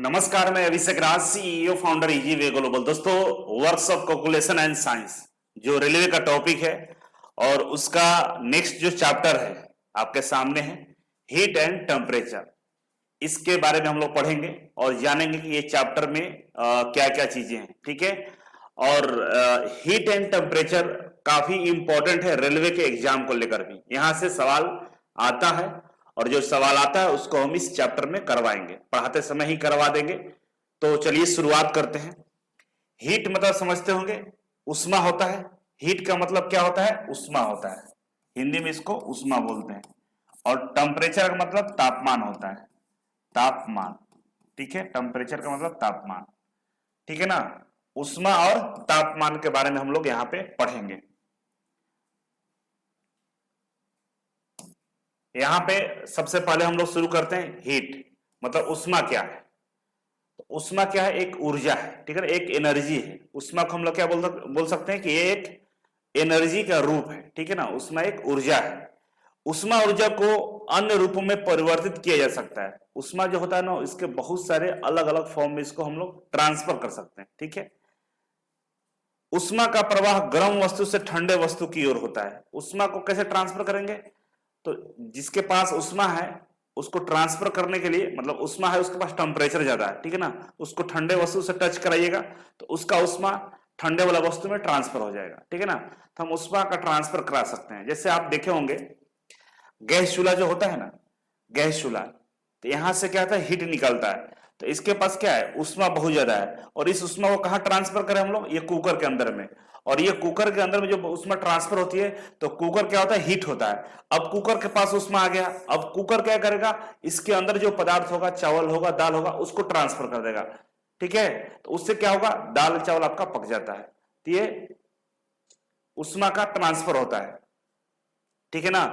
नमस्कार, मैं Abhishek Raj, CEO founder easy way global. दोस्तों, works of calculation and science जो रेलवे का टॉपिक है और उसका नेक्स्ट जो चैप्टर है आपके सामने है, हीट एंड टेम्परेचर। इसके बारे में हम लोग पढ़ेंगे और जानेंगे कि ये चैप्टर में क्या क्या चीजें हैं। ठीक है। और हीट एंड टेम्परेचर काफी इंपॉर्टेंट है रेलवे के एग्जाम को लेकर भी। यहां से सवाल आता है और जो सवाल आता है उसको हम इस चैप्टर में करवाएंगे, पढ़ाते समय ही करवा देंगे। तो चलिए शुरुआत करते हैं। हीट मतलब समझते होंगे, उष्मा होता है। हीट का मतलब क्या होता है? उष्मा होता है। हिंदी में इसको उष्मा बोलते हैं। और टेम्परेचर का मतलब तापमान होता है, तापमान। ठीक है, टेम्परेचर का मतलब तापमान। ठीक है ना। उष्मा और तापमान के बारे में हम लोग यहाँ पे पढ़ेंगे। यहां पे सबसे पहले हम लोग शुरू करते हैं हीट मतलब उष्मा क्या है। तो उष्मा क्या है? एक ऊर्जा है। ठीक है, एक एनर्जी है। उष्मा को हम लोग क्या बोल सकते हैं कि ये एक एनर्जी का रूप है। ठीक है ना, उष्मा एक ऊर्जा है। उष्मा ऊर्जा को अन्य रूपों में परिवर्तित किया जा सकता है। उष्मा जो होता है ना, इसके बहुत सारे अलग अलग फॉर्म में इसको हम लोग ट्रांसफर कर सकते हैं। ठीक है। उष्मा का प्रवाह गर्म वस्तु से ठंडे वस्तु की ओर होता है। उष्मा को कैसे ट्रांसफर करेंगे? तो जिसके पास उष्मा है उसको ट्रांसफर करने के लिए, मतलब उष्मा है उसके पास टेम्परेचर ज्यादा है, ठीक है ना, उसको ठंडे वस्तु से टच कराइएगा तो उसका उष्मा ठंडे वाला वस्तु में ट्रांसफर हो जाएगा। ठीक है ना। तो हम उष्मा का ट्रांसफर करा सकते हैं। जैसे आप देखे होंगे गैस चूल्हा जो होता है ना, गैस चूल्हा, तो यहां से क्या होता है? हीट निकलता है। तो इसके पास क्या है? उष्मा बहुत ज्यादा है। और इस उष्मा को कहां ट्रांसफर करें हम लोग? ये कुकर के अंदर में। और ये कुकर के अंदर में जो उष्मा ट्रांसफर होती है, तो कुकर क्या होता है? हीट होता है। अब कुकर के पास उष्मा आ गया, अब कुकर क्या करेगा? इसके अंदर जो पदार्थ होगा, चावल होगा, दाल होगा, उसको ट्रांसफर कर देगा। ठीक है। तो उससे क्या होगा? दाल चावल आपका पक जाता है। तो ये उष्मा का ट्रांसफर होता है। ठीक है ना।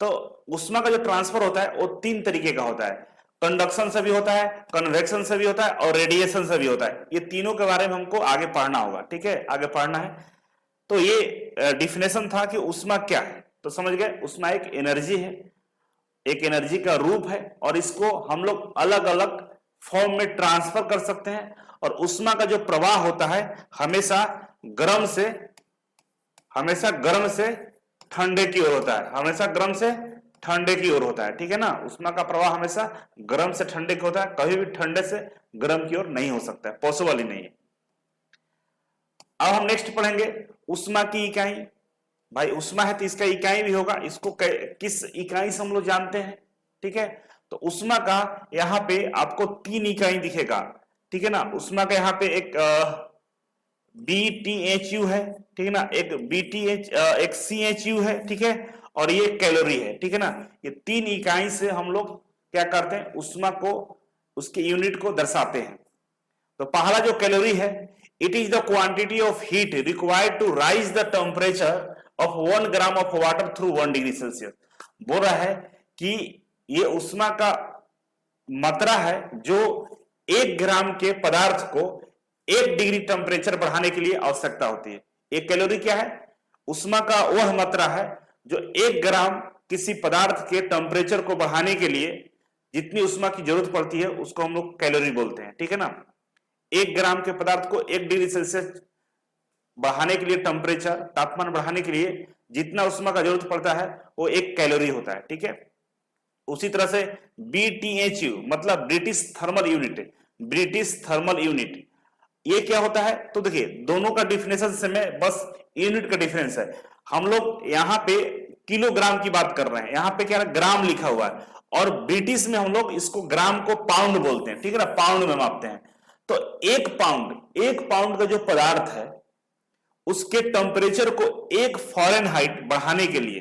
तो उष्मा का जो ट्रांसफर होता है वो तीन तरीके का होता है। कंडक्शन से भी होता है, कन्वेक्शन से भी होता है और रेडिएशन से भी होता है। ये तीनों के बारे में हमको आगे पढ़ना होगा। ठीक है, आगे पढ़ना है। तो ये डिफिनेशन था कि उष्मा क्या है। तो समझ गए, उष्मा एक एनर्जी है, एक एनर्जी का रूप है और इसको हम लोग अलग अलग फॉर्म में ट्रांसफर कर सकते हैं। और उष्मा का जो प्रवाह होता है हमेशा गर्म से ठंडे की ओर होता है, हमेशा गर्म से ठंडे की ओर होता है। ठीक है ना। उष्मा का प्रवाह हमेशा गर्म से ठंडे की होता है, कभी भी ठंडे से गर्म की ओर नहीं हो सकता है, पॉसिबल ही नहीं है। अब हम नेक्स्ट पढ़ेंगे उष्मा की इकाई। भाई उष्मा है तो इसका इकाई भी होगा, इसको किस इकाई से हम लोग जानते हैं। ठीक है। तो उष्मा का यहाँ पे आपको तीन इकाई दिखेगा। ठीक है ना। उष्मा का यहाँ पे एक BTHU है, ठीक है ना, एक एक CHU है, ठीक है, और ये कैलोरी है। ठीक है ना। ये तीन इकाई से हम लोग क्या करते हैं? उष्मा को, उसके यूनिट को दर्शाते हैं। तो पहला जो कैलोरी है, it is the quantity of heat required to raise the temperature of 1 gram of water through 1 degree Celsius. बोल रहा है कि ये उष्मा का मात्रा है जो 1 ग्राम के पदार्थ को 1 डिग्री टेम्परेचर बढ़ाने के लिए आवश्यकता होती है। एक कैलोरी क्या है? उष्मा का वह मात्रा है जो 1 ग्राम किसी पदार्थ के टेम्परेचर को बढ़ाने के लिए जितनी उष्मा की जरूरत पड़ती है उसको हम लोग कैलोरी बोलते हैं। ठीक है ना। 1 ग्राम के पदार्थ को 1 डिग्री सेल्सियस बढ़ाने के लिए, टेम्परेचर तापमान बढ़ाने के लिए जितना उष्मा का जरूरत पड़ता है वो 1 कैलोरी होता है। ठीक है। उसी तरह से BTHU मतलब British thermal unit, British thermal unit, ये क्या होता है? तो देखिए दोनों का डिफिनेशन से मैं बस यूनिट का डिफरेंस है। हम लोग यहाँ पे किलोग्राम की बात कर रहे हैं, यहाँ पे क्या है? ग्राम लिखा हुआ है। और ब्रिटिश में हम लोग इसको ग्राम को पाउंड बोलते हैं। ठीक है ना, पाउंड में मापते हैं। तो एक पाउंड का जो पदार्थ है उसके टेम्परेचर को 1 फ़ारेनहाइट बढ़ाने के लिए,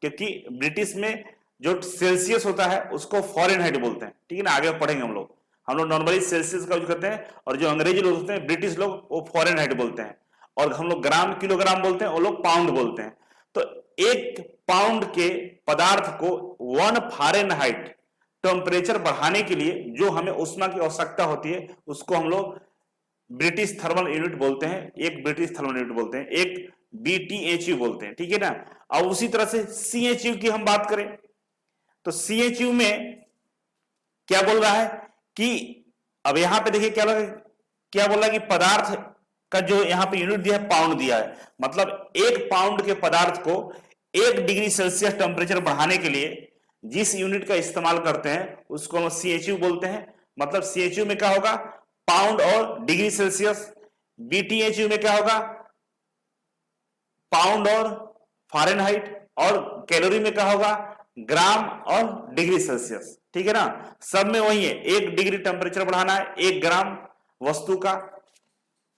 क्योंकि ब्रिटिश में जो सेल्सियस होता है उसको फ़ारेनहाइट बोलते हैं। ठीक है ना, आगे पढ़ेंगे हम लोग नॉर्मली सेल्सियस का यूज करते हैं और जो अंग्रेजी लोग होते हैं, ब्रिटिश लोग, वो फ़ारेनहाइट बोलते हैं। और हम लोग ग्राम किलोग्राम बोलते हैं, वो लोग पाउंड बोलते हैं। तो 1 पाउंड के पदार्थ को 1 फ़ारेनहाइट टेम्परेचर बढ़ाने के लिए जो हमें उष्मा की आवश्यकता होती है उसको हम लोग ब्रिटिश थर्मल यूनिट बोलते हैं। एक ब्रिटिश थर्मल यूनिट बोलते हैं, एक BTHU बोलते हैं। ठीक है ना। अब उसी तरह से CHU की हम बात करें तो CHU में क्या बोल रहा है कि अब यहां पे देखिए क्या बोला कि पदार्थ का जो यहां पे यूनिट दिया है पाउंड दिया है, मतलब 1 पाउंड के पदार्थ को 1 डिग्री सेल्सियस टेम्परेचर बढ़ाने के लिए जिस यूनिट का इस्तेमाल करते हैं उसको हम सीएचयू बोलते हैं। मतलब सीएचयू में क्या होगा, पाउंड और डिग्री सेल्सियस। बीटीएचयू में क्या होगा, पाउंड और फ़ारेनहाइट। और कैलोरी में क्या होगा, ग्राम और डिग्री सेल्सियस। ठीक है ना, सब में वही है, 1 डिग्री टेम्परेचर बढ़ाना है 1 ग्राम वस्तु का,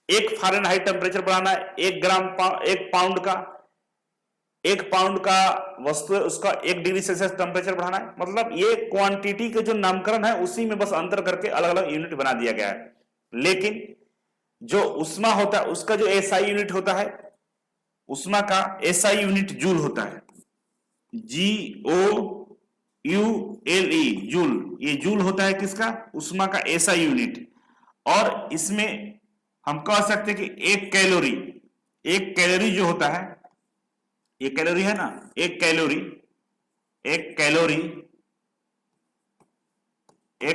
1 फ़ारेनहाइट टेम्परेचर बढ़ाना है 1 पाउंड का, 1 पाउंड का वस्तु है उसका 1 डिग्री सेल्सियस टेम्परेचर बढ़ाना है। मतलब ये क्वांटिटी के जो नामकरण है उसी में बस अंतर करके अलग अलग यूनिट बना दिया गया है। लेकिन जो उष्मा होता है उसका जो एसआई यूनिट होता है, उष्मा का एसआई यूनिट जूल होता है, GOULE, जूल। ये जूल होता है किसका, उष्मा का एसआई यूनिट। और इसमें हम कह सकते हैं कि एक कैलोरी जो होता है, ये कैलोरी है ना, एक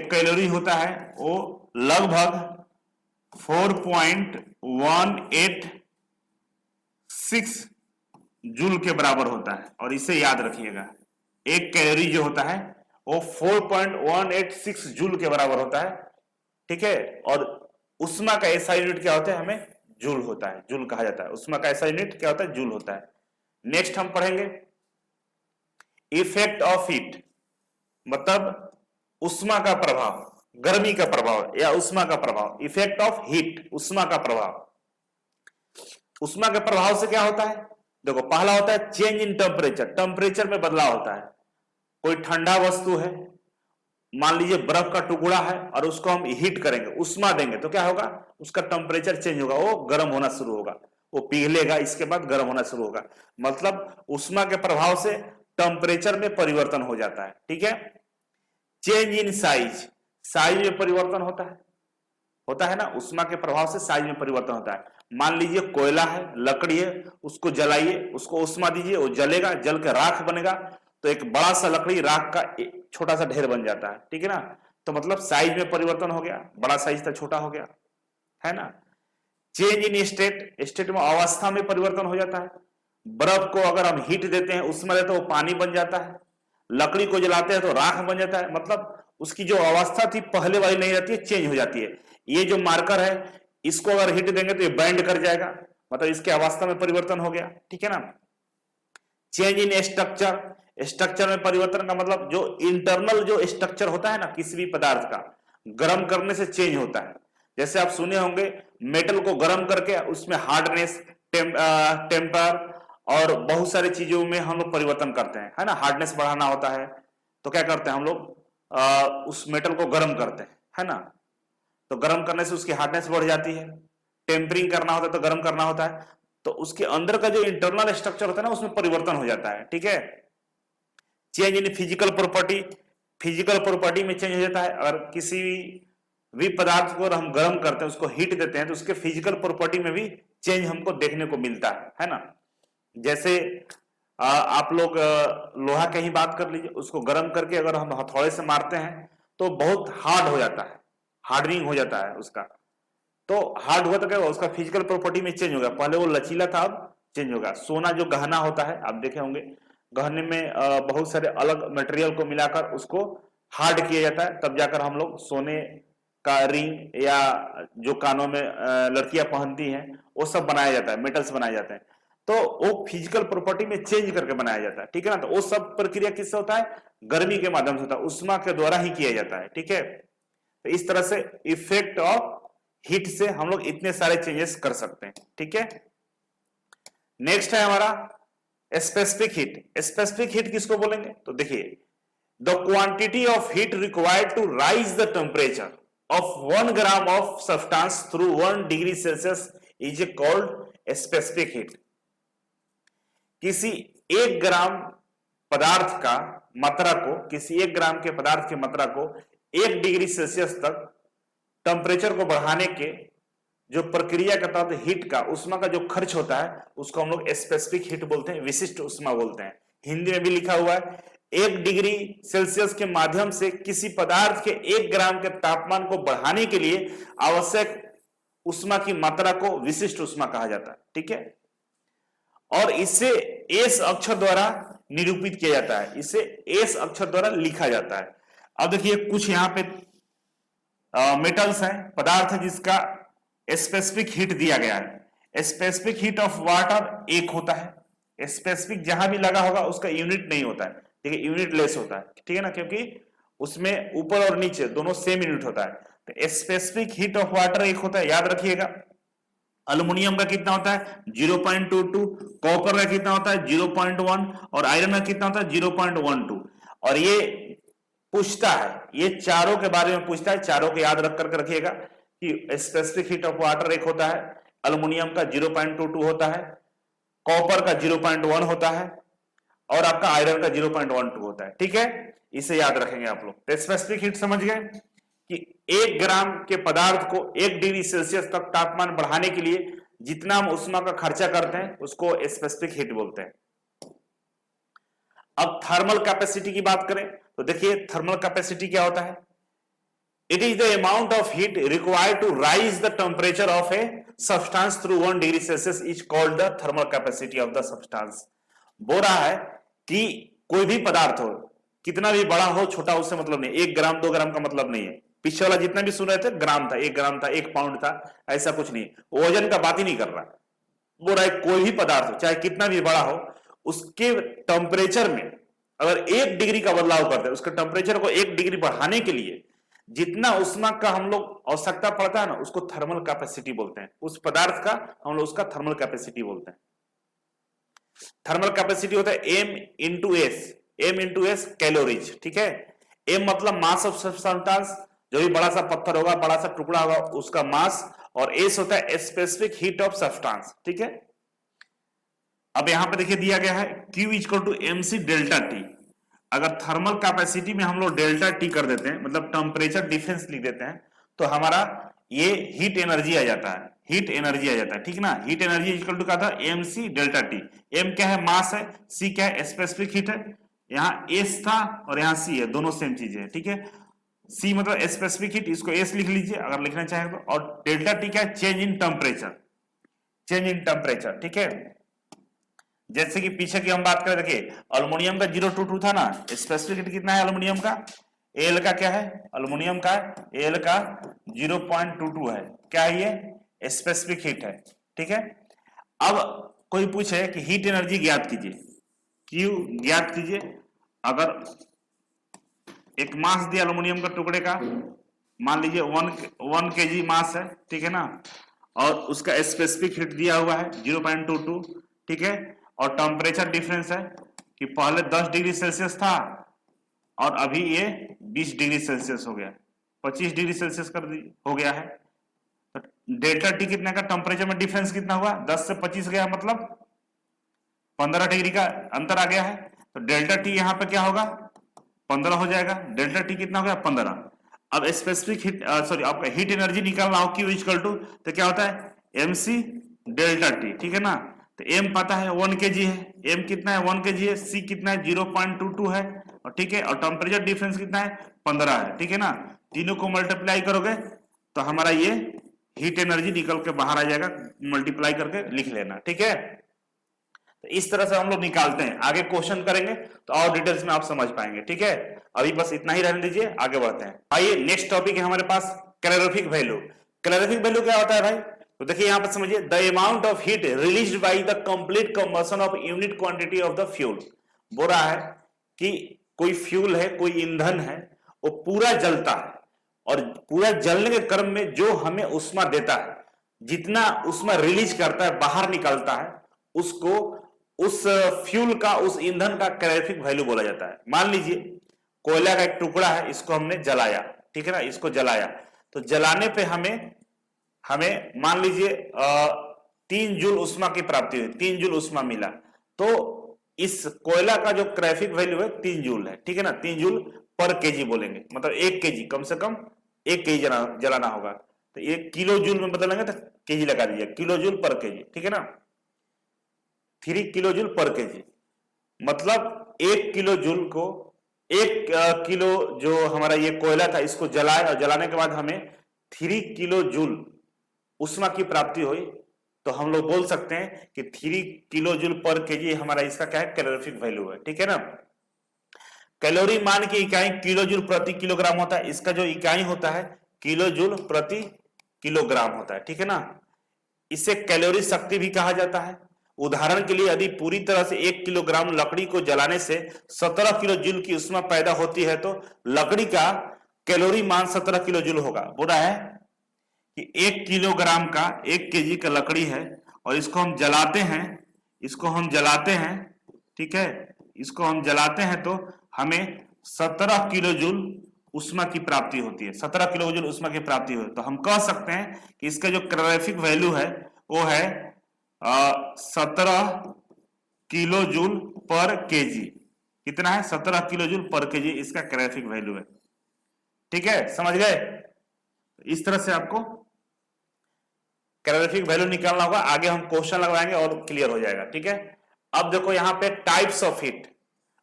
कैलोरी होता है वो लगभग 4.186 जूल के बराबर होता है। और इसे याद रखिएगा, एक कैलोरी जो होता है वो 4.186 जूल के बराबर होता है। ठीक है, और उष्मा का ऐसा यूनिट क्या होता है, हमें जूल होता है, जूल कहा जाता है। उष्मा का ऐसा यूनिट क्या होता है, जूल होता है। नेक्स्ट हम पढ़ेंगे इफेक्ट ऑफ हीट, मतलब उष्मा का प्रभाव, गर्मी का प्रभाव या उष्मा का प्रभाव। इफेक्ट ऑफ हीट, उष्मा का प्रभाव। उष्मा के प्रभाव से क्या होता है, देखो पहला होता है चेंज इन टेम्परेचर, टेम्परेचर में बदलाव होता है। कोई ठंडा वस्तु है, मान लीजिए बर्फ का टुकड़ा है, और उसको हम हीट करेंगे, उष्मा देंगे, तो क्या होगा, उसका टेम्परेचर चेंज होगा, वो गर्म होना शुरू होगा, वो पिघलेगा, इसके बाद गर्म होना शुरू होगा। मतलब उष्मा के प्रभाव से टेम्परेचर में परिवर्तन हो जाता है। ठीक है, चेंज इन साइज, साइज में परिवर्तन होता है ना, उष्मा के प्रभाव से साइज में परिवर्तन होता है। मान लीजिए कोयला है, लकड़ी है, उसको जलाइए, उसको उष्मा दीजिए, वो जलेगा, जल के राख बनेगा, तो एक बड़ा सा लकड़ी राख का छोटा सा ढेर बन जाता है। ठीक है ना, तो मतलब साइज में परिवर्तन हो गया, बड़ा साइज था छोटा हो गया, है ना। चेंज इन स्टेट, स्टेट में अवस्था में परिवर्तन हो जाता है। बर्फ को अगर हम हीट देते हैं, उष्मा देते हैं, तो वो पानी बन जाता है। लकड़ी को जलाते हैं तो राख बन जाता है। मतलब उसकी जो अवस्था थी पहले वाली नहीं रहती है, चेंज हो जाती है। ये जो मार्कर है, इसको अगर हीट देंगे तो ये बैंड कर जाएगा, मतलब इसके अवस्था में परिवर्तन हो गया। ठीक है ना। चेंज इन स्ट्रक्चर, स्ट्रक्चर में परिवर्तन का मतलब जो इंटरनल जो स्ट्रक्चर होता है ना किसी भी पदार्थ का, गर्म करने से चेंज होता है। जैसे आप सुने होंगे मेटल को गर्म करके उसमें हार्डनेस, टेम्पर और बहुत सारी चीजों में हम लोग परिवर्तन करते हैं, है ना। हार्डनेस बढ़ाना होता है तो क्या करते हैं हम लोग, उस मेटल को गर्म करते हैं, है ना। तो गर्म करने से उसकी हार्डनेस बढ़ जाती है। टेम्परिंग करना होता है तो गर्म करना होता है, तो उसके अंदर का जो इंटरनल स्ट्रक्चर होता है ना उसमें परिवर्तन हो जाता है। ठीक है। Change in physical property, physical property में चेंज हो जाता है। अगर किसी भी पदार्थ को हम गर्म करते हैं, उसको हीट देते हैं, तो उसके फिजिकल प्रॉपर्टी में भी चेंज हमको देखने को मिलता है ना। जैसे आप लोग लोहा की ही बात कर लीजिए, उसको गर्म करके अगर हम हथौड़े से मारते हैं तो बहुत हार्ड हो जाता है, हार्डनिंग हो जाता है उसका। तो हार्ड हुआ तो क्या होगा, उसका फिजिकल प्रॉपर्टी में चेंज होगा। पहले वो लचीला था, अब चेंज होगा। सोना जो गहना होता है, आप देखे होंगे गहने में बहुत सारे अलग मटेरियल को मिलाकर उसको हार्ड किया जाता है, तब जाकर हम लोग सोने का रिंग या जो कानों में लड़कियां पहनती हैं वो सब बनाया जाता है, मेटल्स बनाए जाते हैं। तो वो फिजिकल प्रॉपर्टी में चेंज करके बनाया जाता है। ठीक है ना। तो वो सब प्रक्रिया किससे होता है, गर्मी के माध्यम से होता है, उष्मा के द्वारा ही किया जाता है। ठीक है। तो इस तरह से इफेक्ट ऑफ हीट से हम लोग इतने सारे चेंजेस कर सकते हैं। ठीक है। नेक्स्ट है हमारा स्पेसिफिक हीट। स्पेसिफिक हीट किसको बोलेंगे, तो देखिए the quantity of heat required to raise the temperature of 1 gram of substance through 1 degree Celsius is called specific heat. किसी 1 ग्राम पदार्थ का मात्रा को, किसी 1 ग्राम के पदार्थ की मात्रा को 1 डिग्री सेल्सियस तक टेम्परेचर को बढ़ाने के जो प्रक्रिया के तहत हीट का, उष्मा का जो खर्च होता है उसको हम लोग स्पेसिफिक हीट बोलते हैं, विशिष्ट उष्मा बोलते हैं। हिंदी में भी लिखा हुआ है 1 डिग्री सेल्सियस के माध्यम से किसी पदार्थ के 1 ग्राम के तापमान को बढ़ाने के लिए आवश्यक उष्मा की मात्रा को विशिष्ट उष्मा कहा जाता है। ठीक है, और इसे एस अक्षर द्वारा निरूपित किया जाता है, इसे एस अक्षर द्वारा लिखा जाता है। अब देखिए कुछ यहां पे मेटल्स हैं, पदार्थ है जिसका स्पेसिफिक हीट दिया गया है। स्पेसिफिक हीट ऑफ वाटर 1 होता है, स्पेसिफिक जहां भी लगा होगा उसका यूनिट नहीं होता है, ठीक है, यूनिट लेस होता है, ठीक है ना, क्योंकि उसमें ऊपर और नीचे दोनों सेम यूनिट होता है। तो स्पेसिफिक हीट ऑफ वाटर 1 होता है, याद रखिएगा। अल्युमिनियम का कितना होता है 0.22, कॉपर का कितना होता है 0.1 और आयरन का कितना होता है 0.12। और ये पूछता है, ये चारों के बारे में पूछता है, चारों को याद रख करके रखिएगा कि स्पेसिफिक हीट ऑफ वाटर 1 होता है, अल्युमिनियम का 0.22 होता है, कॉपर का 0.1 होता है और आपका आयरन का 0.12 होता है। ठीक है, इसे याद रखेंगे आप लोग। तो स्पेसिफिक हीट समझ गए कि 1 ग्राम के पदार्थ को 1 डिग्री सेल्सियस तक तापमान बढ़ाने के लिए जितना हम उष्मा का खर्चा करते हैं उसको स्पेसिफिक हीट बोलते हैं। अब थर्मल कैपेसिटी की बात करें तो देखिए थर्मल कैपेसिटी क्या होता है, it is the amount of heat required to raise the temperature of a substance through 1 degree Celsius is called the thermal capacity of the substance. बोल रहा है कि कोई भी पदार्थ हो, कितना भी बड़ा हो छोटा, उससे मतलब नहीं, 1 ग्राम 2 ग्राम का मतलब नहीं है। पीछे वाला जितना भी सुन रहे थे ग्राम था, 1 ग्राम था, 1 पाउंड था, ऐसा कुछ नहीं, वजन का बात ही नहीं कर रहा। बोल रहा है कोई भी पदार्थ हो चाहे कितना भी बड़ा हो, उसके टेम्परेचर में अगर 1 डिग्री का बदलाव करते हैं, उसके टेम्परेचर को 1 डिग्री बढ़ाने के लिए जितना उष्मा का हम लोग आवश्यकता पड़ता है ना, उसको थर्मल कैपेसिटी बोलते हैं। उस पदार्थ का हम लोग उसका थर्मल कैपेसिटी बोलते हैं। थर्मल कैपेसिटी होता है M into S, M into S calories. ठीक है, एम मतलब मास ऑफ सब्सटेंस, जो भी बड़ा सा पत्थर होगा, बड़ा सा टुकड़ा होगा, उसका मास, और एस होता है स्पेसिफिक हीट ऑफ सब्सटेंस। ठीक है, अब यहां पे देखिए दिया गया है Q equal to MC delta T. अगर थर्मल कैपेसिटी में हम लोग डेल्टा टी कर देते हैं, मतलब टेम्परेचर डिफरेंस लिख देते हैं, तो हमारा ये हीट एनर्जी आ जाता है, हीट एनर्जी आ जाता है। ठीक ना, हीट एनर्जी इक्वल टू क्या था MC डेल्टा टी। M क्या है मास है, C क्या है स्पेसिफिक हीट है, यहाँ S था और यहाँ C है, दोनों सेम चीजें है। ठीक है, C मतलब स्पेसिफिक हीट, इसको S लिख लीजिए अगर लिखना चाहें तो, और डेल्टा टी क्या है change in temperature, change in temperature. ठीक है, जैसे कि पीछे की हम बात करें, देखिए अल्युमिनियम का 022 था ना, स्पेसिफिक हीट कितना है अल्युमिनियम का, एल का क्या है, अल्युमिनियम का एल का 0.22 है, क्या है ये स्पेसिफिक हीट है। ठीक है, अब कोई पूछे कि हीट एनर्जी ज्ञात कीजिए, क्यू ज्ञात कीजिए। अगर एक मास दिया अल्युमिनियम का टुकड़े का, मान लीजिए 1 kg मास है, ठीक है ना, और उसका स्पेसिफिक हीट दिया हुआ है 0.22। ठीक है, और टेम्परेचर डिफरेंस है कि पहले 10 डिग्री सेल्सियस था और अभी ये 20 डिग्री सेल्सियस हो गया, 25 डिग्री सेल्सियस कर हो गया है। तो डेल्टा टी कितने का टेम्परेचर में डिफरेंस कितना हुआ, 10 से 25 गया, मतलब 15 डिग्री का अंतर आ गया है। तो डेल्टा टी यहाँ पे क्या होगा 15 हो जाएगा, डेल्टा टी कितना हो गया 15। अब स्पेसिफिक हीट सॉरी आपका हीट एनर्जी निकालना हो Q इक्वल टू, तो क्या होता है MC डेल्टा टी। ठीक है ना, तो M पता है 1 kg है, M कितना है 1 kg है, C कितना है 0.22 है, और ठीक है, और टेम्परेचर डिफरेंस कितना है 15 है। ठीक है ना, तीनों को मल्टीप्लाई करोगे तो हमारा ये हीट एनर्जी निकल के बाहर आ जाएगा, मल्टीप्लाई करके लिख लेना। ठीक है, तो इस तरह से हम लोग निकालते हैं। आगे क्वेश्चन करेंगे तो और डिटेल्स में आप समझ पाएंगे। ठीक है, अभी बस इतना ही रहने दीजिए, आगे बढ़ते हैं। आइए नेक्स्ट टॉपिक है हमारे पास कैलोरीफिक वैल्यू। कैलोरीफिक वैल्यू क्या होता है भाई, तो देखिए यहां पर समझिए, the amount of heat released by the complete combustion of unit quantity of the fuel. बोल रहा है कि कोई फ्यूल है, कोई ईंधन है, वो पूरा जलता है और पूरा जलने के क्रम में जो हमें उष्मा देता है, जितना उष्मा रिलीज करता है, बाहर निकलता है, उसको उस फ्यूल का, उस ईंधन का कैलोरीफिक वैल्यू बोला जाता है। मान लीजिए कोयला का एक टुकड़ा है, इसको हमने जलाया, ठीक है ना, इसको जलाया, तो जलाने पे हमें मान लीजिए 3 जूल उष्मा की प्राप्ति हुई, 3 जूल उष्मा मिला, तो इस कोयला का जो कैलोरीफिक वैल्यू है 3 जूल है। ठीक है ना, 3 जूल पर केजी बोलेंगे, मतलब 1 केजी, कम से कम 1 केजी जलाना होगा, तो 1 किलो जूल में बदलेंगे तो केजी लगा दीजिए, किलो जूल पर केजी। ठीक है ना, 3 किलो जूल पर केजी, मतलब 1 किलो जूल को 1 किलो जो हमारा ये कोयला था इसको जलाए और जलाने के बाद हमें 3 किलो जूल उष्मा की प्राप्ति हुई, तो हम लोग बोल सकते हैं कि 3 किलो जूल पर केजी हमारा इसका क्या है, कैलोरीफिक वैल्यू है। ठीक है ना। कैलोरी मान की इकाई किलो जूल प्रति किलोग्राम होता है, इसका जो इकाई होता है किलो जूल प्रति किलोग्राम होता है। ठीक है ना। इसे कैलोरी शक्ति भी कहा जाता है। उदाहरण के लिए यदि पूरी तरह से 1 किलोग्राम लकड़ी को जलाने से 17 किलो जूल की उष्मा पैदा होती है तो लकड़ी का कैलोरी मान 17 किलो जूल होगा। बोला है कि 1 किलोग्राम का 1 केजी का लकड़ी है और इसको हम जलाते हैं, ठीक है, इसको हम जलाते हैं तो हमें 17 किलो जूल उष्मा की प्राप्ति होती है, 17 किलो जूल उष्मा की प्राप्ति होती है। तो हम कह सकते हैं कि इसका जो कैलोरीफिक वैल्यू है वो है 17 किलो जूल पर केजी। कितना है? 17 किलो जूल पर केजी इसका कैलोरीफिक वैल्यू है। ठीक है, समझ गए। इस तरह से आपको कैलोरीफिक वैल्यू निकालना होगा। आगे हम क्वेश्चन लगवाएंगे और क्लियर हो जाएगा। ठीक है। अब देखो यहाँ पे टाइप्स ऑफ हीट,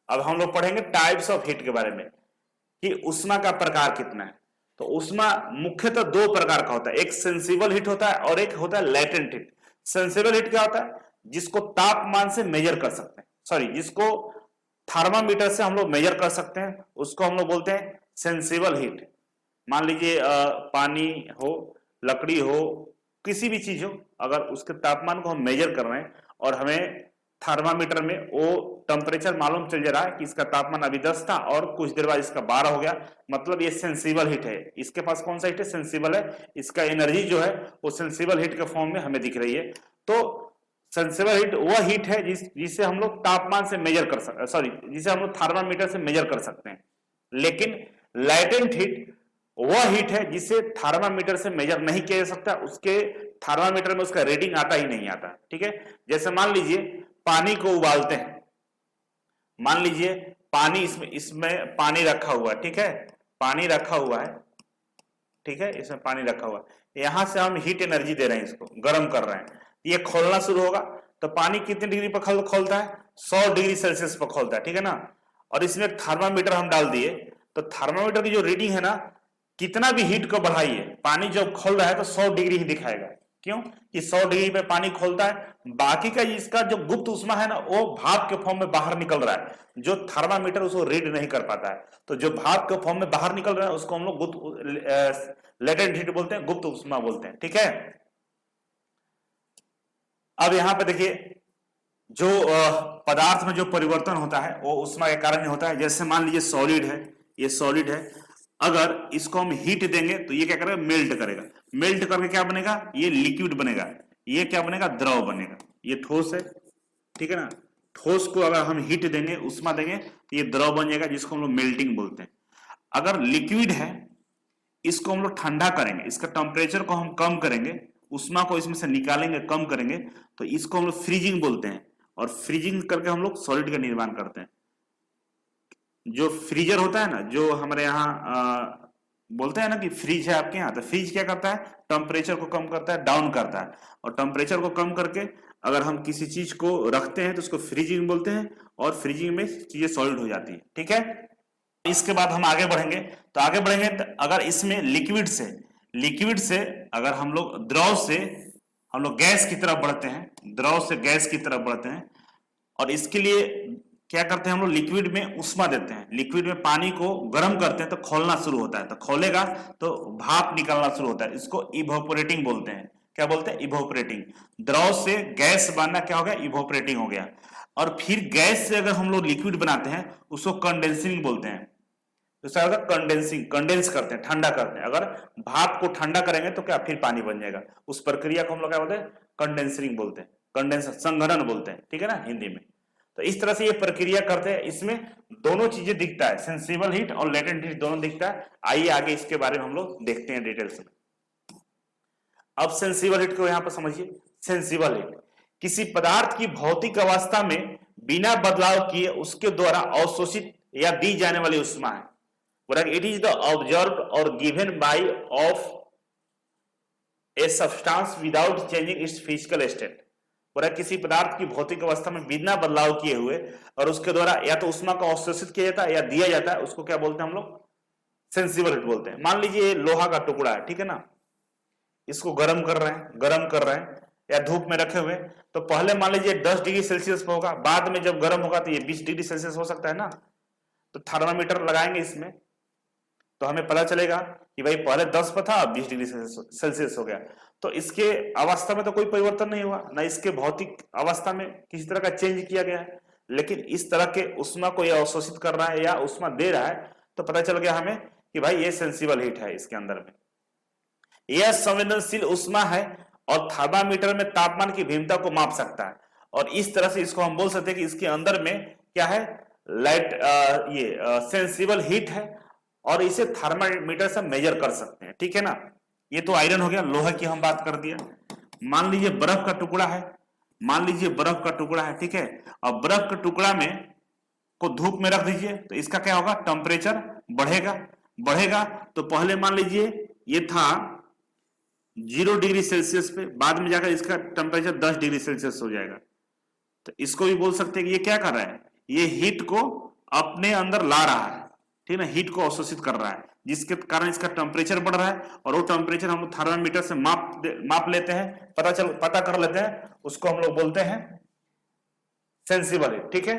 अब हम लोग पढ़ेंगे टाइप्स ऑफ हीट के बारे में कि उष्मा का प्रकार कितना है। तो उष्मा मुख्यतः 2 प्रकार का होता है, एक सेंसिबल हीट होता है और एक होता है लेटेंट हीट। सेंसिबल हीट क्या होता है? जिसको तापमान से मेजर कर सकते हैं, सॉरी जिसको थर्मामीटर से हम लोग मेजर कर सकते हैं, उसको हम लोग बोलते हैं सेंसिबल हीट। मान लीजिए पानी हो, लकड़ी हो, किसी भी चीज हो, अगर उसके तापमान को हम मेजर कर रहे हैं और हमें थर्मामीटर में वो टेम्परेचर मालूम चल जा रहा है कि इसका तापमान अभी 10 था और कुछ देर बाद इसका 12 हो गया, मतलब ये सेंसिबल हीट है। इसके पास कौन सा हीट है? सेंसिबल है। इसका एनर्जी जो है वो सेंसिबल हीट के फॉर्म में हमें दिख रही है। तो सेंसिबल हीट वह हीट है जिसे हम लोग तापमान से मेजर कर सकते, सॉरी जिसे हम लोग थर्मामीटर से मेजर कर सकते हैं। लेकिन लेटेंट हीट वह हीट है जिसे थर्मामीटर से मेजर नहीं किया जा सकता, उसके थर्मामीटर में उसका रीडिंग आता ही नहीं आता। ठीक है। जैसे मान लीजिए पानी को उबालते हैं, मान लीजिए पानी इसमें पानी रखा हुआ है, ठीक है, पानी रखा हुआ है, ठीक है, इसमें पानी रखा हुआ है, यहां से हम हीट एनर्जी दे रहे हैं, इसको गर्म कर रहे हैं, ये खोलना शुरू होगा तो पानी कितने डिग्री पर खोलता है? 100 डिग्री सेल्सियस पर खोलता है। ठीक है ना। और इसमें थर्मामीटर हम डाल दिए तो थर्मामीटर की जो रीडिंग है ना, कितना भी हीट को बढ़ाइए, पानी जब खोल रहा है तो 100 डिग्री ही दिखाएगा। क्यों? कि 100 डिग्री पे पानी खोलता है, बाकी का इसका जो गुप्त उष्मा है ना वो भाप के फॉर्म में बाहर निकल रहा है, जो थर्मामीटर उसको रीड नहीं कर पाता है। तो जो भाप के फॉर्म में बाहर निकल रहा है उसको हम लोग गुप्त लेटेंट हीट बोलते हैं, गुप्त उष्मा बोलते हैं। ठीक है। अब यहां पे देखिए जो पदार्थ में जो परिवर्तन होता है वो उष्मा के कारण ही होता है। जैसे मान लीजिए सॉलिड है, ये सॉलिड है, अगर इसको हम हीट देंगे तो ये क्या करेगा? मेल्ट करेगा। मेल्ट करके क्या बनेगा? ये लिक्विड बनेगा। ये क्या बनेगा? द्रव बनेगा। ये ठोस है, ठीक है ना। ठोस को अगर हम हीट देंगे, उष्मा देंगे तो ये द्रव बन जाएगा, जिसको हम लोग मेल्टिंग बोलते हैं। अगर लिक्विड है, इसको हम लोग ठंडा करेंगे, इसका टेम्परेचर को हम कम करेंगे, उष्मा को इसमें से निकालेंगे, कम करेंगे, तो इसको हम लोग फ्रीजिंग बोलते हैं। और फ्रीजिंग करके हम लोग सॉलिड का निर्माण करते हैं। जो फ्रीजर होता है ना, जो हमारे यहाँ बोलते हैं ना कि फ्रिज है आपके यहाँ, तो फ्रिज क्या करता है? टेम्परेचर को कम करता है, डाउन करता है, और टेम्परेचर को कम करके अगर हम किसी चीज को रखते हैं तो उसको फ्रीजिंग बोलते हैं, और फ्रीजिंग में चीजें सॉलिड हो जाती है। ठीक है। इसके बाद हम आगे बढ़ेंगे, तो आगे बढ़ेंगे तो अगर इसमें लिक्विड से अगर हम लोग द्रव से हम लोग गैस की तरफ बढ़ते हैं, द्रव से गैस की तरफ बढ़ते हैं, और इसके लिए क्या करते हैं? हम लोग लिक्विड में उष्मा देते हैं, लिक्विड में पानी को गर्म करते हैं तो खोलना शुरू होता है, तो खोलेगा तो भाप निकलना शुरू होता है, इसको इवोपरेटिंग बोलते हैं। क्या बोलते हैं? इवोपरेटिंग। द्रव से गैस बनना क्या हो गया? इवोपरेटिंग हो गया। और फिर गैस से अगर हम लोग लिक्विड बनाते हैं उसको कंडेंसिंग बोलते हैं। तो कंडेंसिंग, कंडेंस करते हैं, ठंडा करते हैं। अगर भाप को ठंडा करेंगे तो क्या? फिर पानी बन जाएगा। उस प्रक्रिया को हम लोग क्या बोलते हैं? कंडेंसिंग बोलते हैं, कंडेंसर, संघनन बोलते हैं। ठीक है ना, हिंदी में। तो इस तरह से ये प्रक्रिया करते हैं। इसमें दोनों चीजें दिखता है, सेंसिबल हीट और लेटेंट हीट दोनों दिखता है। आइए आगे इसके बारे में हम लोग देखते हैं डिटेल्स में। अब सेंसिबल हीट को यहां पर समझिए। सेंसिबल हीट किसी पदार्थ की भौतिक अवस्था में बिना बदलाव किए उसके द्वारा अवशोषित या दी जाने वाली उष्मा है। इट इज द ऑब्जर्व्ड और given by of a substance without changing it's physical state. बोला किसी पदार्थ की भौतिक अवस्था में बिना बदलाव किए हुए और उसके द्वारा या तो ऊष्मा को अवशोषित किया जाता है या दिया जाता है, उसको क्या बोलते हैं हम लोग? सेंसिबल हीट बोलते हैं। मान लीजिए लोहा का टुकड़ा है, ठीक है ना, इसको गर्म कर रहे हैं, या धूप में रखे हुए, तो पहले मान लीजिए 10 डिग्री सेल्सियस पे होगा, बाद में जब गर्म होगा तो ये 20 डिग्री सेल्सियस हो सकता है ना। तो थर्मामीटर लगाएंगे इसमें तो हमें पता चलेगा कि भाई पहले 10 पर था, अब 20 डिग्री सेल्सियस हो गया। तो इसके अवस्था में तो कोई परिवर्तन नहीं हुआ, ना इसके भौतिक अवस्था में किसी तरह का चेंज किया गया है, लेकिन इस तरह के ऊष्मा को यह अवशोषित कर रहा है या ऊष्मा दे रहा है, तो पता चल गया हमें कि भाई ये सेंसिबल हीट है इसके अंदर में। यह संवेदनशील ऊष्मा है और थर्मामीटर में तापमान की भिन्नता को माप सकता है, और इस तरह से इसको हम बोल सकते हैं कि इसके अंदर में क्या है, लाइट सेंसिबल हीट है, और इसे थर्मामीटर से मेजर कर सकते हैं, ठीक है ना। ये तो आयरन हो गया, लोहा की हम बात कर दिया। मान लीजिए बर्फ का टुकड़ा है, ठीक है, और बर्फ का टुकड़ा में को धूप में रख दीजिए तो इसका क्या होगा, टेम्परेचर बढ़ेगा। तो पहले मान लीजिए ये था 0 डिग्री सेल्सियस पे, बाद में जाकर इसका टेम्परेचर 10 डिग्री सेल्सियस हो जाएगा। तो इसको भी बोल सकते हैं कि ये क्या कर रहा है, ये हीट को अपने अंदर ला रहा है, ठीक है ना, हीट को अवशोषित कर रहा है, जिसके कारण इसका टेम्परेचर बढ़ रहा है, और वो टेम्परेचर हम लोग थर्मामीटर से माप लेते हैं, पता कर लेते हैं, उसको हम लोग बोलते हैं सेंसिबल हीट, ठीक है।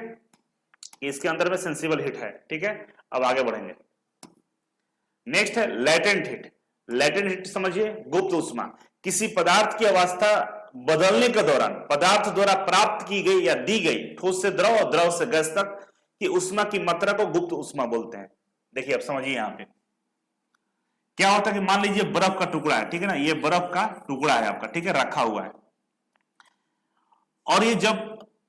इसके अंदर में सेंसिबल हीट है, ठीक है। अब आगे बढ़ेंगे, नेक्स्ट है लेटेंट हीट। लेटेंट हीट समझिए, गुप्त ऊष्मा, किसी पदार्थ की अवस्था बदलने के दौरान पदार्थ द्वारा प्राप्त की गई या दी गई ठोस से द्रव और द्रव से गैस तक की ऊष्मा की मात्रा को गुप्त ऊष्मा बोलते हैं। देखिए अब समझिए यहां पे क्या होता है कि मान लीजिए बर्फ का टुकड़ा है, ठीक है ना, ये बर्फ का टुकड़ा है आपका, ठीक है, रखा हुआ है, और ये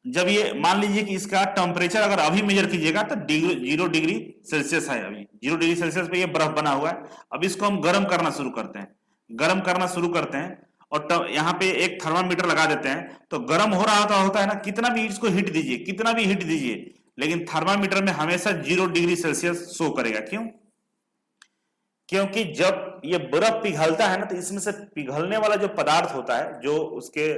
जब ये मान लीजिए कि इसका टेम्परेचर अगर अभी मेजर कीजिएगा तो 0 डिग्री सेल्सियस है, अभी 0 डिग्री सेल्सियस पे ये बर्फ बना हुआ है। अब इसको हम गर्म करना शुरू करते हैं, और यहाँ पे एक थर्मामीटर लगा देते हैं, तो गर्म हो रहा होता है ना, कितना भी इसको हीट दीजिए, लेकिन थर्मामीटर में हमेशा 0 डिग्री सेल्सियस शो करेगा। क्यों? क्योंकि जब ये बर्फ पिघलता है ना, तो इसमें से पिघलने वाला जो पदार्थ होता है, जो उसके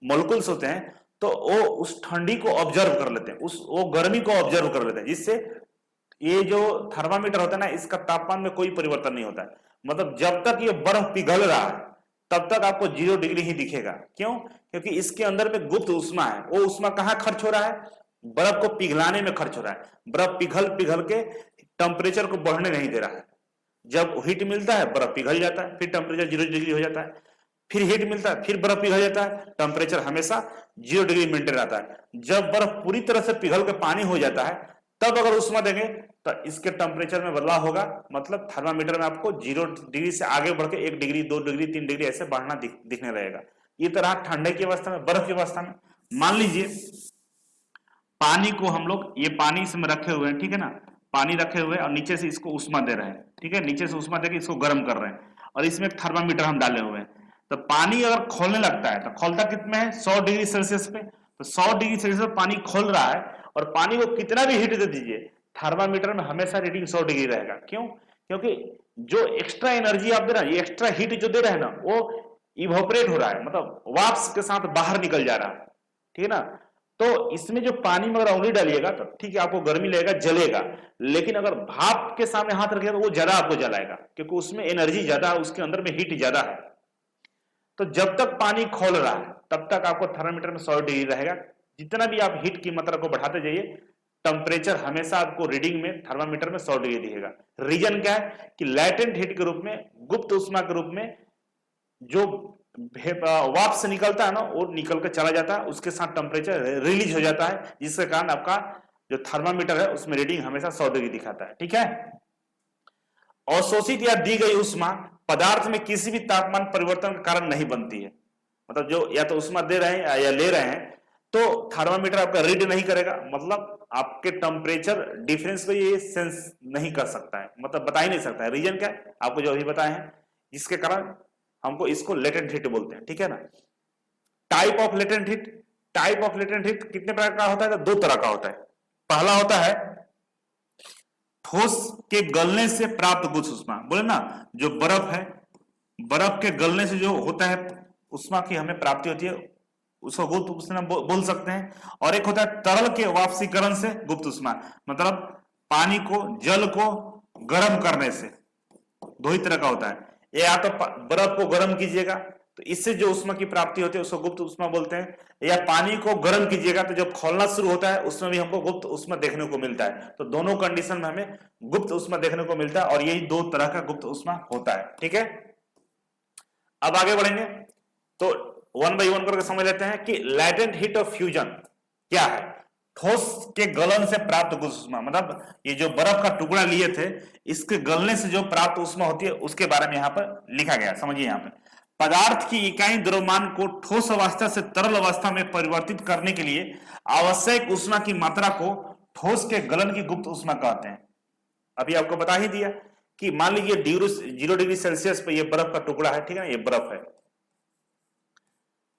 मोलिक्यूल्स होते हैं, तो वो उस ठंडी को ऑब्जर्व कर लेते हैं, वो गर्मी को ऑब्जर्व कर लेते हैं, जिससे ये जो थर्मामीटर होता है ना, इसका तापमान में कोई परिवर्तन नहीं होता है। मतलब जब तक ये बर्फ पिघल रहा है तब तक आपको 0 डिग्री ही दिखेगा। क्यों? क्योंकि इसके अंदर में गुप्त ऊष्मा है। वो ऊष्मा कहां खर्च हो रहा है? बर्फ को पिघलाने में खर्च हो रहा है। बर्फ पिघल के टेम्परेचर को बढ़ने नहीं दे रहा है। जब हीट मिलता है बर्फ पिघल जाता है, फिर टेम्परेचर 0 डिग्री हो जाता है, फिर हीट मिलता है, फिर बर्फ पिघल जाता है, टेम्परेचर हमेशा 0 डिग्री मेंटेन रहता है। जब बर्फ पूरी तरह से पिघल के पानी हो जाता है, तब अगर ऊष्मा देंगे तो इसके टेम्परेचर में बदलाव होगा। मतलब थर्मामीटर में आपको 0 डिग्री से आगे बढ़ के 1 डिग्री, 2 डिग्री, 3 डिग्री ऐसे बढ़ना दिखने रहेगा। ये तरह ठंडे की अवस्था में, बर्फ की अवस्था में मान लीजिए पानी को हम लोग, ये पानी इसमें रखे हुए हैं, ठीक है ना, पानी रखे हुए और नीचे से इसको ऊष्मा दे रहे हैं, ठीक है, नीचे से ऊष्मा देके इसको गर्म कर रहे हैं, और इसमें एक थर्मामीटर हम डाले हुए हैं। तो पानी अगर खोलने लगता है तो खोलता कितने है? 100 डिग्री सेल्सियस पे। तो 100 डिग्री सेल्सियस पे पानी खोल रहा है, और पानी को कितना भी हीट दे दीजिए, थर्मामीटर में हमेशा रीडिंग 100 डिग्री रहेगा। क्यों? क्योंकि जो एक्स्ट्रा एनर्जी आप दे रहे हैं, ये एक्स्ट्रा हीट जो दे रहे हैं ना, वो इवोपरेट हो रहा है, मतलब वाष्प के साथ बाहर निकल जा रहा है, ठीक है ना। तो इसमें जो पानी में अगर उंगली डालिएगा तो ठीक है, आपको गर्मी लगेगा, जलेगा, लेकिन अगर भाप के सामने हाथ रखिएगा तो वो ज्यादा आपको जलाएगा, क्योंकि उसमें एनर्जी ज्यादा है, उसके अंदर में हीट ज्यादा है। तो जब तक पानी खोल रहा है तब तक आपको थर्मामीटर में 100 डिग्री रहेगा। जितना भी आप हीट की मात्रा को बढ़ाते जाइए, टेम्परेचर हमेशा आपको रीडिंग में थर्मामीटर में 100 डिग्री दिखेगा। रीजन क्या है कि लैटेंट हीट के रूप में, गुप्त ऊष्मा के रूप में जो वाष्प से निकलता है ना, वो निकल कर चला जाता है, उसके साथ टेम्परेचर रिलीज हो जाता है, जिसके कारण आपका जो थर्मामीटर है उसमें रीडिंग हमेशा 100 डिग्री दिखाता है, ठीक है। अवशोषित या दी गई ऊष्मा पदार्थ में किसी भी तापमान परिवर्तन का कारण नहीं बनती है। मतलब जो या तो ऊष्मा दे रहे हैं या ले रहे हैं, तो थर्मामीटर आपका रीड नहीं करेगा, मतलब आपके टेम्परेचर डिफरेंस को ये सेंस नहीं कर सकता है, मतलब बता ही नहीं सकता है। रीजन क्या है? आपको जो अभी बताए हैं, जिसके कारण हमको इसको लेटेंट हीट बोलते हैं, ठीक है ना। टाइप ऑफ लेटेंट हीट कितने प्रकार का होता है? तो 2 तरह का होता है। पहला होता है ठोस के गलने से प्राप्त गुप्त ऊष्मा। बोले ना, जो बर्फ है, बर्फ के गलने से जो होता है ऊष्मा की हमें प्राप्ति होती है, उसको गुप्त उष्मा बोल सकते हैं। और एक होता है तरल के वाष्पीकरण से गुप्त उष्मा, मतलब पानी को, जल को गर्म करने से। दो ही तरह का होता है, या तो बर्फ को गर्म कीजिएगा तो इससे जो उष्मा की प्राप्ति होती है उसको गुप्त उष्मा बोलते हैं, या पानी को गर्म कीजिएगा तो जब खौलना शुरू होता है उसमें भी हमको गुप्त उष्मा देखने को मिलता है। तो दोनों कंडीशन में हमें गुप्त उष्मा देखने को मिलता है और यही दो तरह का गुप्त उष्मा होता है। ठीक है, अब आगे बढ़ेंगे तो वन बाई वन करके समझ लेते हैं कि लैटेंट हीट ऑफ फ्यूजन क्या है। ठोस के गलन से प्राप्त गुप्त उष्मा, मतलब ये जो बर्फ का टुकड़ा लिए थे इसके गलने से जो प्राप्त उष्मा होती है उसके बारे में यहां पर लिखा गया। समझिए, यहां पर पदार्थ की इकाई द्रव्यमान को ठोस अवस्था से तरल अवस्था में परिवर्तित करने के लिए आवश्यक उष्मा की मात्रा को ठोस के गलन की गुप्त उष्मा कहते हैं। अभी आपको बता ही दिया कि मान लीजिए 0 डिग्री सेल्सियस पे ये बर्फ का टुकड़ा है, ठीक है ना, ये बर्फ है,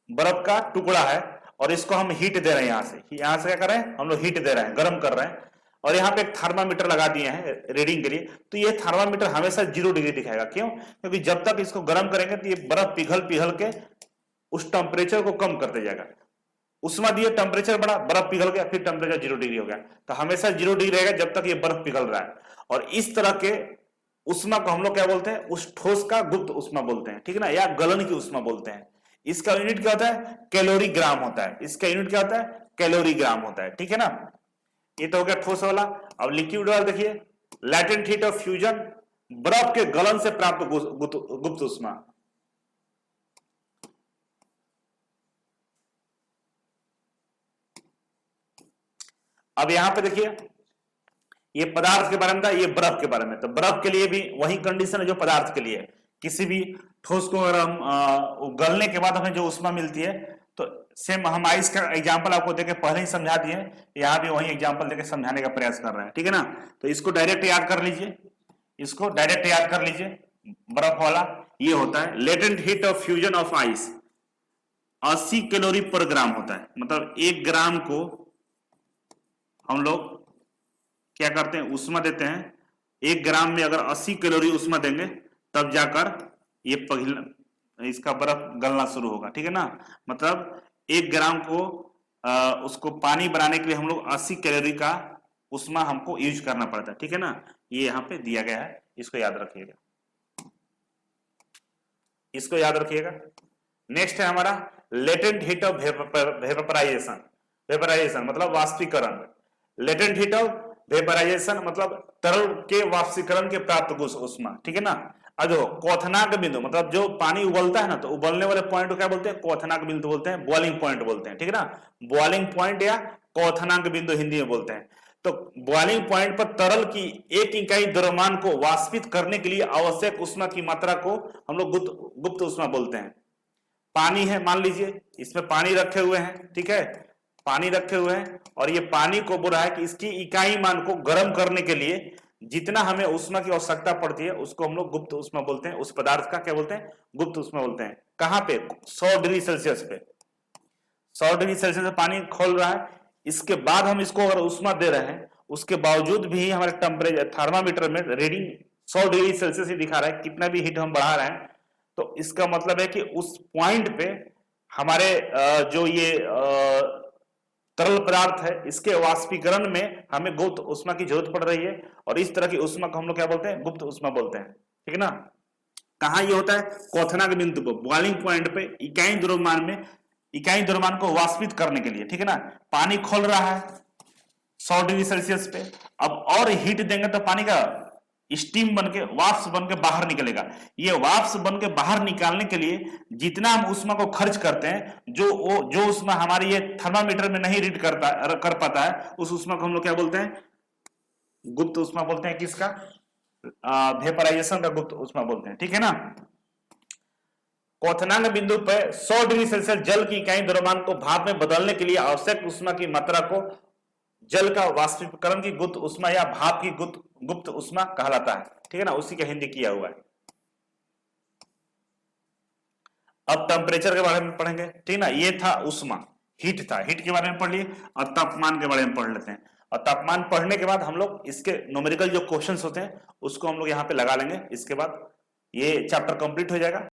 बर्फ का टुकड़ा है और इसको हम हीट दे रहे हैं, यहां से क्या कर रहे हैं हम लोग, हीट दे रहे हैं, गर्म कर रहे हैं। और यहाँ पे एक थर्मामीटर लगा दिए हैं रीडिंग के लिए, तो ये थर्मामीटर हमेशा 0 डिग्री दिखाएगा। क्यों? क्योंकि जब तक इसको गर्म करेंगे तो ये बर्फ पिघल पिघल के उस टेम्परेचर को कम करते जाएगा। उष्मा दिए, टेम्परेचर बढ़ा, बर्फ पिघल गया, फिर टेम्परेचर 0 डिग्री हो गया। तो हमेशा 0 डिग्री रहेगा जब तक ये बर्फ पिघल रहा है। और इस तरह के उष्मा को हम लोग क्या बोलते हैं, उस ठोस का गुप्त उष्मा बोलते हैं, ठीक है ना, या गलन की उष्मा बोलते हैं। इसका यूनिट क्या होता है, कैलोरी ग्राम होता है। इसका यूनिट क्या होता है, कैलोरी ग्राम होता है, ठीक है ना। ये तो हो गया ठोस वाला। अब लिक्विड वाला देखिए, लैटेंट हीट ऑफ फ्यूजन, बर्फ के गलन से प्राप्त गुप्त उष्मा। अब यहां पे देखिए, ये पदार्थ के बारे में था, ये बर्फ के बारे में। तो बर्फ के लिए भी वही कंडीशन है जो पदार्थ के लिए। किसी भी ठोस को अगर हम गलने के बाद हमें जो उष्मा मिलती है, तो सेम हम आइस का एग्जांपल आपको देके पहले ही समझा दिए, यहां भी वही एग्जांपल देके समझाने का प्रयास कर रहे हैं, ठीक है ना। तो इसको डायरेक्ट याद कर लीजिए, इसको डायरेक्ट याद कर लीजिए। बर्फ वाला ये होता है latent heat of fusion of ice, 80 calorie पर ग्राम होता है। मतलब 1 ग्राम को हम लोग क्या करते हैं, उष्मा देते हैं। 1 ग्राम में अगर 80 कैलोरी उष्मा देंगे तब जाकर ये इसका बर्फ गलना शुरू होगा, ठीक है ना। मतलब 1 ग्राम को उसको पानी बनाने के लिए हम लोग 80 कैलोरी का उष्मा हमको यूज करना पड़ता है, ठीक है ना। ये यहाँ पे दिया गया है, इसको याद रखिएगा, इसको याद रखिएगा। नेक्स्ट है हमारा latent heat of vaporisation. Vaporisation मतलब वाष्पीकरण। लेटेंट हीट ऑफ वेपराइजेशन मतलब तरल के वाष्पीकरण के प्राप्त उष्मा, ठीक है ना। अब क्वथनांक बिंदु मतलब जो पानी उबलता है ना, तो उबलने वाले पॉइंट को क्या बोलते हैं, क्वथनांक बिंदु बोलते हैं, बॉइलिंग पॉइंट बोलते हैं, ठीक है ना। बॉइलिंग पॉइंट या क्वथनांक बिंदु हिंदी में बोलते हैं। तो बॉइलिंग पॉइंट पर तरल की 1 इकाई द्रव्यमान को वाष्पित करने के लिए आवश्यक उष्मा की मात्रा को हम लोग गुप्त उष्मा बोलते हैं। पानी है, मान लीजिए इसमें पानी रखे हुए हैं, ठीक है, पानी रखे हुए हैं और ये पानी को बोल रहा है कि इसकी इकाई मान को गर्म करने के लिए जितना हमें उष्मा की आवश्यकता पड़ती है उसको हम लोग गुप्त उष्मा बोलते हैं। उस पदार्थ का क्या बोलते हैं, गुप्त उष्मा बोलते हैं। कहां पे, 100 डिग्री सेल्सियस पे। 100 डिग्री सेल्सियस पे पानी खोल रहा है, इसके बाद हम इसको अगर उष्मा दे रहे हैं, उसके बावजूद भी हमारे टेम्परेचर थर्मामीटर में रीडिंग 100 डिग्री सेल्सियस ही दिखा रहा है, कितना भी हीट हम बढ़ा रहे हैं, तो इसका मतलब है कि उस पॉइंट पे हमारे जो ये तरल पदार्थ है इसके वाष्पीकरण में हमें गुप्त उष्मा की जरूरत पड़ रही है। और इस तरह की उष्मा को हम लोग क्या बोलते हैं, गुप्त उष्मा बोलते हैं, ठीक है ना। कहां ये होता है, क्वथनांक बिंदु पर, बॉइलिंग पॉइंट पे इकाई द्रव्यमान में, इकाई द्रव्यमान को वाष्पित करने के लिए, ठीक है ना। पानी खोल रहा है 100 डिग्री सेल्सियस पे, अब और हीट देंगे तो पानी का स्टीम बनके, वाष्प बनके बाहर निकलेगा। ये वाष्प बनके बाहर निकालने के लिए जितना हम उष्मा को खर्च करते हैं, जो उष्मा हमारी ये थर्मामीटर में नहीं रीड कर पाता है, उस उष्मा को हम लोग क्या बोलते हैं, गुप्त उष्मा बोलते हैं। किसका, वेपराइजेशन का गुप्त उष्मा बोलते हैं, ठीक है ना। क्वथनांक बिंदु पर 100 डिग्री सेल्सियस जल की इकाई द्रव्यमान को भाप में बदलने के लिए आवश्यक उष्मा की मात्रा को जल का वाष्पीकरण की गुप्त उष्मा या भाप की गुप्त उष्मा कहलाता है, ठीक है ना। उसी का हिंदी किया हुआ है। अब टेम्परेचर के बारे में पढ़ेंगे, ठीक है ना। ये था उष्मा, हीट था, हीट के बारे में पढ़ लिए। और तापमान के बारे में पढ़ लेते हैं। और तापमान पढ़ने के बाद हम लोग इसके न्यूमेरिकल जो क्वेश्चंस होते हैं उसको हम लोग यहाँ पे लगा लेंगे। इसके बाद ये चैप्टर कंप्लीट हो जाएगा।